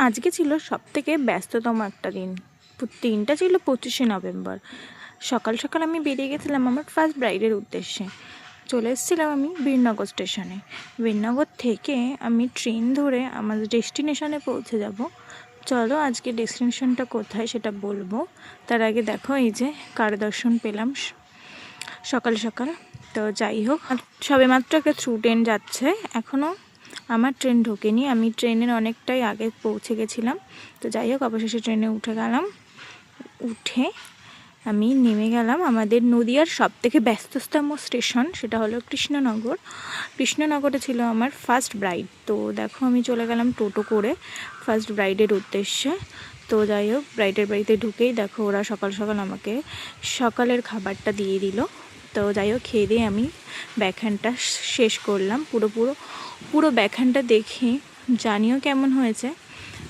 আজকে ছিল সবথেকে ব্যস্ততম একটা দিন। দিনটা ছিল 25শে নভেম্বর। সকাল সকাল আমি বেরিয়ে গেছিলাম আমার ফার্স্ট ব্রাইডের উদ্দেশ্যে। চলে এসেছিলাম আমি বীরনগর স্টেশনে। বীরনগর থেকে আমি ট্রেন ধরে আমার ডেস্টিনেশনে পৌঁছে যাব। চলো আজকে ডেস্টিনেশনটা কোথায় সেটা বলবো। তার আগে দেখো এই যে কার দর্শন পেলাম সকাল সকাল। তো যাই হোক, সবে মাত্র একটা থ্রু ট্রেন যাচ্ছে, এখনও আমার ট্রেন ঢোকেনি। আমি ট্রেনের অনেকটাই আগে পৌঁছে গেছিলাম। তো যাই হোক, অবশেষে ট্রেনে উঠে গেলাম। উঠে আমি নেমে গেলাম আমাদের নদিয়ার সবথেকে ব্যস্ততম স্টেশন, সেটা হলো কৃষ্ণনগর। কৃষ্ণনগরে ছিল আমার ফার্স্ট ব্রাইড। তো দেখো আমি চলে গেলাম টোটো করে ফার্স্ট ব্রাইডের উদ্দেশ্যে। তো যাই হোক, ব্রাইডের বাড়িতে ঢুকেই দেখো ওরা সকাল সকাল আমাকে সকালের খাবারটা দিয়ে দিল। তো যাই হোক, খেয়ে দিয়ে আমি ব্যাখ্যানটা শেষ করলাম। পুরো ব্যাখ্যানটা দেখে জানিও কেমন হয়েছে।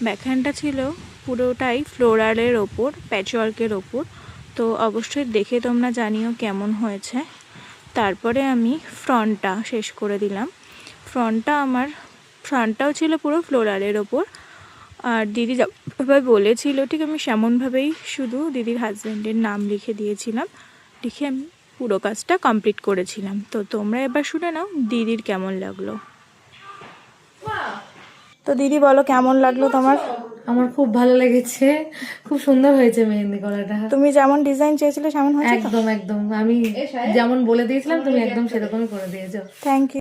ব্যাখ্যানটা ছিল পুরোটাই ফ্লোরালের ওপর, প্যাচওয়ার্কের ওপর। তো অবশ্যই দেখে তোমরা জানিও কেমন হয়েছে। তারপরে আমি ফ্রন্টটা শেষ করে দিলাম। ফ্রন্টটাও ছিল পুরো ফ্লোরালের ওপর। আর দিদি যেভাবে বলেছিল ঠিক আমি সেমনভাবেই শুধু দিদির হাজব্যান্ডের নাম লিখে দিয়েছিলাম। লিখে আমি পুরো কাজটা কমপ্লিট করেছিলাম। তো তোমরা এবার শুনে নাও দিদির কেমন লাগলো। তো দিদি বলো কেমন লাগলো তোমার? আমার খুব ভালো লেগেছে, খুব সুন্দর হয়েছে মেহেন্দি করাটা। তুমি যেমন ডিজাইন চেয়েছিলে সেমন হয়েছে তো? একদম একদম, আমি যেমন বলে দিয়েছিলাম তুমি একদম সেরকমই করে দিয়েছো। Thank you.